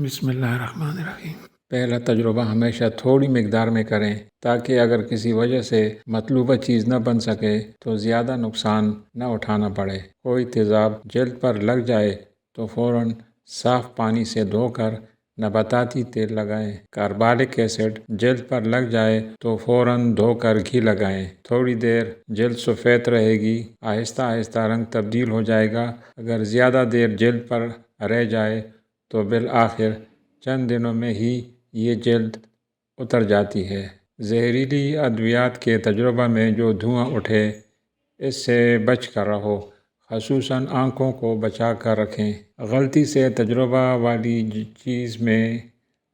بسم اللہ الرحمن الرحیم۔ پہلا تجربہ ہمیشہ تھوڑی مقدار میں کریں تاکہ اگر کسی وجہ سے مطلوبہ چیز نہ بن سکے تو زیادہ نقصان نہ اٹھانا پڑے۔ کوئی تیزاب جلد پر لگ جائے تو فوراً صاف پانی سے دھو کر نباتاتی تیل لگائیں۔ کاربالک ایسڈ جلد پر لگ جائے تو فوراً دھو کر گھی لگائیں۔ تھوڑی دیر جلد سفید رہے گی، آہستہ آہستہ رنگ تبدیل ہو جائے گا۔ اگر زیادہ دیر جلد پر رہ جائے تو بالآخر چند دنوں میں ہی یہ جلد اتر جاتی ہے۔ زہریلی ادویات کے تجربہ میں جو دھواں اٹھے اس سے بچ کر رہو، خصوصاً آنکھوں کو بچا کر رکھیں۔ غلطی سے تجربہ والی چیز میں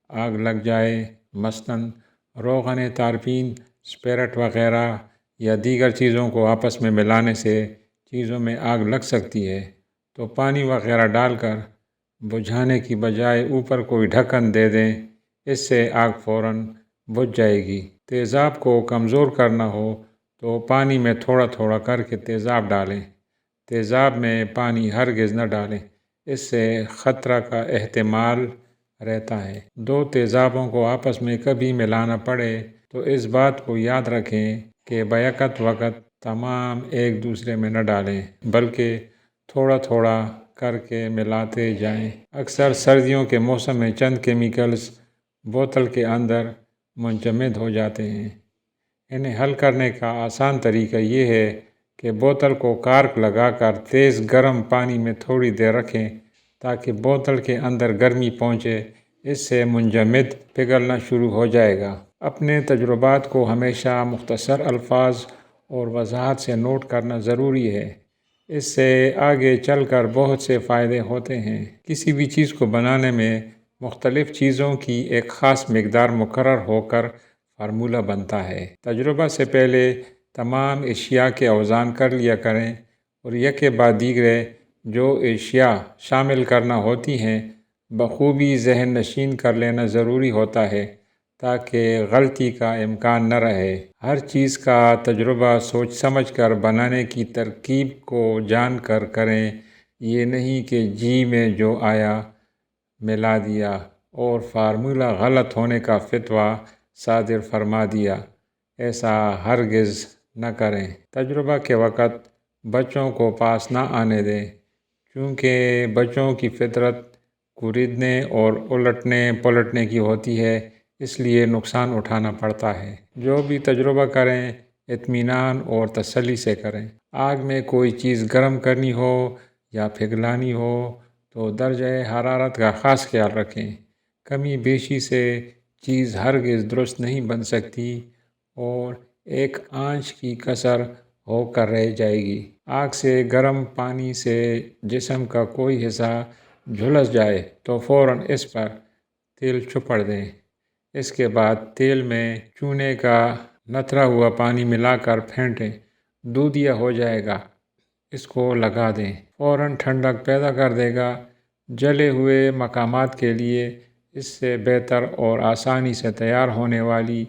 آگ لگ جائے، مثلاً روغن تارفین، اسپرٹ وغیرہ یا دیگر چیزوں کو آپس میں ملانے سے چیزوں میں آگ لگ سکتی ہے، تو پانی وغیرہ ڈال کر بجھانے کی بجائے اوپر کوئی ڈھکن دے دیں، اس سے آگ فوراً بجھ جائے گی۔ تیزاب کو کمزور کرنا ہو تو پانی میں تھوڑا تھوڑا کر کے تیزاب ڈالیں۔ تیزاب میں پانی ہرگز نہ ڈالیں، اس سے خطرہ کا احتمال رہتا ہے۔ دو تیزابوں کو آپس میں کبھی ملانا پڑے تو اس بات کو یاد رکھیں کہ بیک وقت تمام ایک دوسرے میں نہ ڈالیں، بلکہ تھوڑا تھوڑا کر کے ملاتے جائیں۔ اکثر سردیوں کے موسم میں چند کیمیکلز بوتل کے اندر منجمد ہو جاتے ہیں۔ انہیں حل کرنے کا آسان طریقہ یہ ہے کہ بوتل کو کارک لگا کر تیز گرم پانی میں تھوڑی دیر رکھیں تاکہ بوتل کے اندر گرمی پہنچے، اس سے منجمد پگھلنا شروع ہو جائے گا۔ اپنے تجربات کو ہمیشہ مختصر الفاظ اور وضاحت سے نوٹ کرنا ضروری ہے، اس سے آگے چل کر بہت سے فائدے ہوتے ہیں۔ کسی بھی چیز کو بنانے میں مختلف چیزوں کی ایک خاص مقدار مقرر ہو کر فارمولہ بنتا ہے۔ تجربہ سے پہلے تمام اشیاء کے اوزان کر لیا کریں اور یکے بعد دیگرے جو اشیاء شامل کرنا ہوتی ہیں بخوبی ذہن نشین کر لینا ضروری ہوتا ہے تاکہ غلطی کا امکان نہ رہے۔ ہر چیز کا تجربہ سوچ سمجھ کر بنانے کی ترکیب کو جان کر کریں، یہ نہیں کہ جی میں جو آیا ملا دیا اور فارمولہ غلط ہونے کا فتویٰ صادر فرما دیا۔ ایسا ہرگز نہ کریں۔ تجربہ کے وقت بچوں کو پاس نہ آنے دیں، چونکہ بچوں کی فطرت کوریدنے اور الٹنے پلٹنے کی ہوتی ہے، اس لیے نقصان اٹھانا پڑتا ہے۔ جو بھی تجربہ کریں اطمینان اور تسلی سے کریں۔ آگ میں کوئی چیز گرم کرنی ہو یا پگھلانی ہو تو درجہ حرارت کا خاص خیال رکھیں۔ کمی بیشی سے چیز ہرگز درست نہیں بن سکتی اور ایک آنچ کی کثر ہو کر رہ جائے گی۔ آگ سے گرم پانی سے جسم کا کوئی حصہ جھلس جائے تو فوراً اس پر تیل چپڑ دیں۔ اس کے بعد تیل میں چونے کا نترا ہوا پانی ملا کر پھینٹیں، دودھیا ہو جائے گا، اس کو لگا دیں، فوراً ٹھنڈک پیدا کر دے گا۔ جلے ہوئے مقامات کے لیے اس سے بہتر اور آسانی سے تیار ہونے والی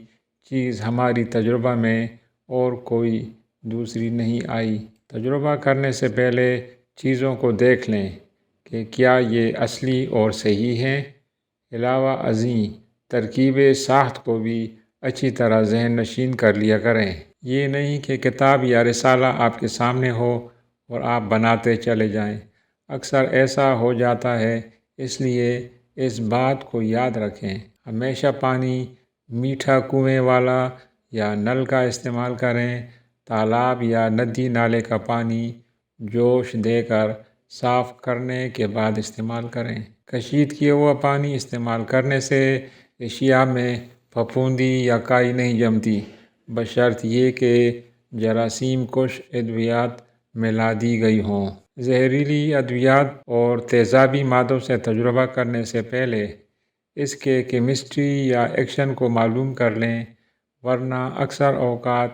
چیز ہماری تجربہ میں اور کوئی دوسری نہیں آئی۔ تجربہ کرنے سے پہلے چیزوں کو دیکھ لیں کہ کیا یہ اصلی اور صحیح ہیں۔ علاوہ ازیں ترکیب ساخت کو بھی اچھی طرح ذہن نشین کر لیا کریں۔ یہ نہیں کہ کتاب یا رسالہ آپ کے سامنے ہو اور آپ بناتے چلے جائیں۔ اکثر ایسا ہو جاتا ہے، اس لیے اس بات کو یاد رکھیں، ہمیشہ پانی میٹھا کنویں والا یا نل کا استعمال کریں۔ تالاب یا ندی نالے کا پانی جوش دے کر صاف کرنے کے بعد استعمال کریں۔ کشید کیا ہوا پانی استعمال کرنے سے اشیاء میں پھپھوندی یا کائی نہیں جمتی، بشرط یہ کہ جراثیم کش ادویات ملا دی گئی ہوں۔ زہریلی ادویات اور تیزابی مادوں سے تجربہ کرنے سے پہلے اس کے کیمسٹری یا ایکشن کو معلوم کر لیں، ورنہ اکثر اوقات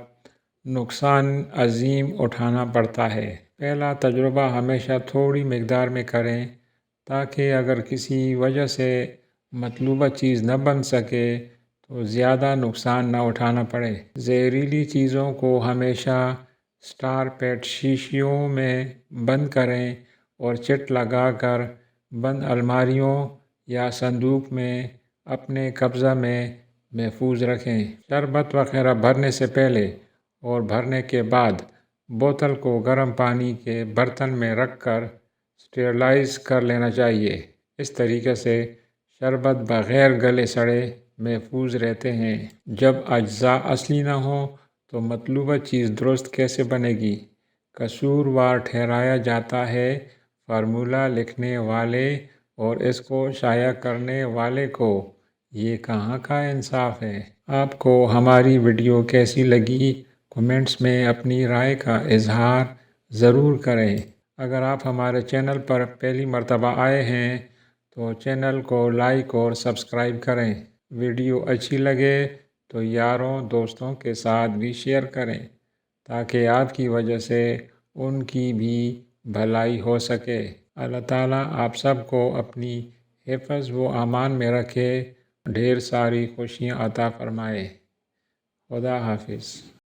نقصان عظیم اٹھانا پڑتا ہے۔ پہلا تجربہ ہمیشہ تھوڑی مقدار میں کریں تاکہ اگر کسی وجہ سے مطلوبہ چیز نہ بن سکے تو زیادہ نقصان نہ اٹھانا پڑے۔ زہریلی چیزوں کو ہمیشہ سٹار پیٹ شیشیوں میں بند کریں اور چٹ لگا کر بند الماریوں یا صندوق میں اپنے قبضہ میں محفوظ رکھیں۔ شربت وغیرہ بھرنے سے پہلے اور بھرنے کے بعد بوتل کو گرم پانی کے برتن میں رکھ کر اسٹیرلائز کر لینا چاہیے۔ اس طریقے سے شربت بغیر گلے سڑے محفوظ رہتے ہیں۔ جب اجزاء اصلی نہ ہوں تو مطلوبہ چیز درست کیسے بنے گی؟ قصوروار ٹھہرایا جاتا ہے فارمولہ لکھنے والے اور اس کو شائع کرنے والے کو۔ یہ کہاں کا انصاف ہے؟ آپ کو ہماری ویڈیو کیسی لگی؟ کمنٹس میں اپنی رائے کا اظہار ضرور کریں۔ اگر آپ ہمارے چینل پر پہلی مرتبہ آئے ہیں تو چینل کو لائک اور سبسکرائب کریں۔ ویڈیو اچھی لگے تو یاروں دوستوں کے ساتھ بھی شیئر کریں تاکہ آپ کی وجہ سے ان کی بھی بھلائی ہو سکے۔ اللہ تعالیٰ آپ سب کو اپنی حفظ و امان میں رکھے، ڈھیر ساری خوشیاں عطا فرمائے۔ خدا حافظ۔